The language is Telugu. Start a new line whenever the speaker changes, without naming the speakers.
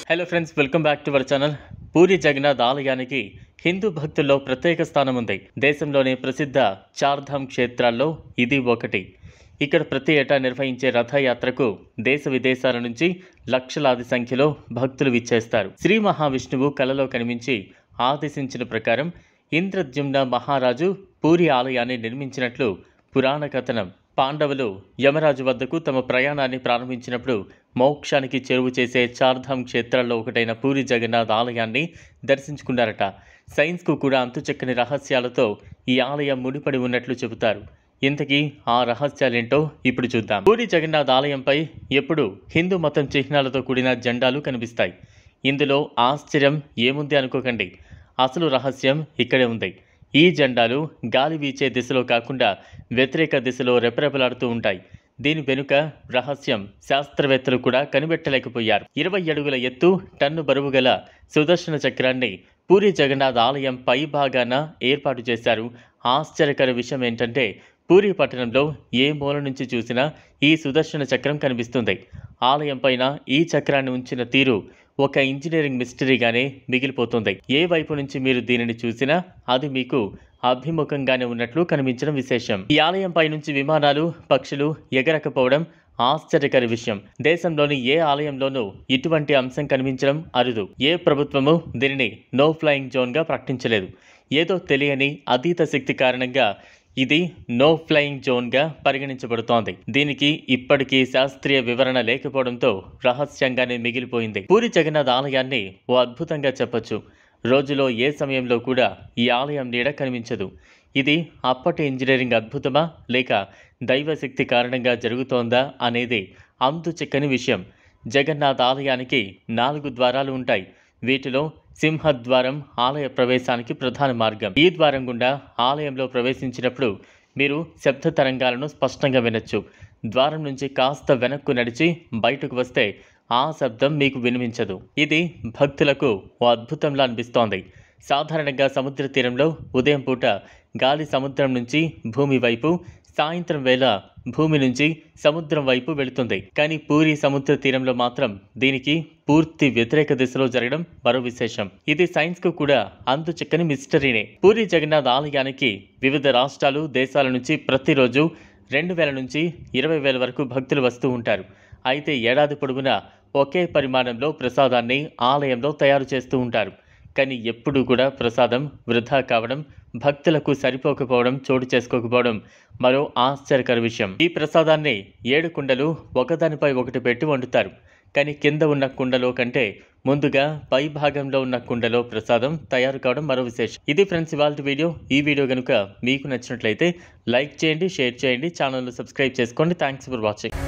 Hello friends, welcome back to our channel. Puri Jagannath ఆలయానికి హిందూ భక్తుల్లో ప్రత్యేక స్థానం ఉంది. దేశంలోని ప్రసిద్ధ చార్ధామ్ క్షేత్రాల్లో ఇది ఒకటి. ఇక్కడ ప్రతి ఏటా నిర్వహించే రథయాత్రకు దేశ విదేశాల నుంచి లక్షలాది సంఖ్యలో భక్తులు విచ్చేస్తారు. శ్రీ మహావిష్ణువు కలలో కనిపించి ఆదేశించిన ప్రకారం ఇంద్రద్యుమ్న మహారాజు పూరి ఆలయాన్ని నిర్మించినట్లు పురాణ కథనం. పాండవులు యమరాజు వద్దకు తమ ప్రయాణాన్ని ప్రారంభించినప్పుడు మోక్షానికి చేరువ చేసే చార్ధామ్ క్షేత్రాల్లో ఒకటైన పూరి జగన్నాథ్ ఆలయాన్ని దర్శించుకున్నారట. సైన్స్కు కూడా అంతుచెక్కని రహస్యాలతో ఈ ఆలయం ముడిపడి ఉన్నట్లు చెబుతారు. ఇంతకీ ఆ రహస్యాలేంటో ఇప్పుడు చూద్దాం. పూరి జగన్నాథ్ ఆలయంపై ఎప్పుడు హిందూ మతం చిహ్నాలతో కూడిన జెండాలు కనిపిస్తాయి. ఇందులో ఆశ్చర్యం ఏముంది అనుకోకండి. అసలు రహస్యం ఇక్కడే ఉంది. ఈ జెండాలు గాలి వీచే దిశలో కాకుండా వ్యతిరేక దిశలో రెపరెపలాడుతూ ఉంటాయి. దీని వెనుక రహస్యం శాస్త్రవేత్తలు కూడా కనిపెట్టలేకపోయారు. 20 అడుగుల ఎత్తు, టన్ను బరువు గల సుదర్శన చక్రాన్ని పూరి జగన్నాథ్ ఆలయం పై భాగాన ఏర్పాటు చేశారు. ఆశ్చర్యకర విషయం ఏంటంటే పూరి పట్టణంలో ఏ మూల నుంచి చూసినా ఈ సుదర్శన చక్రం కనిపిస్తుంది. ఆలయం పైన ఈ చక్రాన్ని ఉంచిన తీరు ఒక ఇంజనీరింగ్ మిస్టరీగానే మిగిలిపోతుంది. ఏ వైపు నుంచి మీరు దీనిని చూసినా అది మీకు అభిముఖంగానే ఉన్నట్లు కనిపించడం విశేషం. ఈ ఆలయం పై నుంచి విమానాలు, పక్షులు ఎగరకపోవడం ఆశ్చర్యకర విషయం. దేశంలోని ఏ ఆలయంలోనూ ఇటువంటి అంశం కనిపించడం అరుదు. ఏ ప్రభుత్వము దీనిని నో ఫ్లయింగ్ జోన్గా ప్రకటించలేదు. ఏదో తెలియని అతీత శక్తి కారణంగా ఇది నో ఫ్లయింగ్ జోన్గా పరిగణించబడుతోంది. దీనికి ఇప్పటికీ శాస్త్రీయ వివరణ లేకపోవడంతో రహస్యంగానే మిగిలిపోయింది. పూరి జగన్నాథ్ ఆలయాన్ని ఓ అద్భుతంగా చెప్పొచ్చు. రోజులో ఏ సమయంలో కూడా ఈ ఆలయం నీడ కనిపించదు. ఇది అప్పటి ఇంజనీరింగ్ అద్భుతమా లేక దైవశక్తి కారణంగా జరుగుతోందా అనేది అంతు చిక్కని విషయం. జగన్నాథ్ ఆలయానికి 4 ద్వారాలు ఉంటాయి. వీటిలో సింహద్వారం ఆలయ ప్రవేశానికి ప్రధాన మార్గం. ఈ ద్వారం గుండా ఆలయంలో ప్రవేశించినప్పుడు మీరు శబ్ద తరంగాలను స్పష్టంగా వినొచ్చు. ద్వారం నుంచి కాస్త వెనక్కు నడిచి బయటకు వస్తే ఆ శబ్దం మీకు వినిపించదు. ఇది భక్తులకు ఓ అద్భుతంలా అనిపిస్తోంది. సాధారణంగా సముద్ర తీరంలో ఉదయం పూట గాలి సముద్రం నుంచి భూమి వైపు, సాయంత్రం వేళ భూమి నుంచి సముద్రం వైపు వెళుతుంది. కానీ పూరి సముద్ర తీరంలో మాత్రం దీనికి పూర్తి వ్యతిరేక దిశలో జరగడం మరో విశేషం. ఇది సైన్స్కు కూడా అంతు చిక్కని మిస్టరీనే. పూరి జగన్నాథ్ ఆలయానికి వివిధ రాష్ట్రాలు, దేశాల నుంచి ప్రతిరోజు 2000 నుంచి 20,000 వరకు భక్తులు వస్తూ ఉంటారు. అయితే ఏడాది పొడవునా ఒకే పరిమాణంలో ప్రసాదాన్ని ఆలయంలో తయారు చేస్తూ ఉంటారు. కానీ ఎప్పుడూ కూడా ప్రసాదం వృధా కావడం, భక్తులకు సరిపోకపోవడం చోటు చేసుకోకపోవడం మరో ఆశ్చర్యకర విషయం. ఈ ప్రసాదాన్ని 7 కుండలు ఒకదానిపై ఒకటి పెట్టి వండుతారు. కానీ కింద ఉన్న కుండలో కంటే ముందుగా పై భాగంలో ఉన్న కుండలో ప్రసాదం తయారు కావడం మరో విశేషం. ఇది ఫ్రెండ్స్ ఇవాల్టి వీడియో. ఈ వీడియో కనుక మీకు నచ్చినట్లయితే లైక్ చేయండి, షేర్ చేయండి, ఛానల్ను సబ్స్క్రైబ్ చేసుకోండి. Thanks for watching.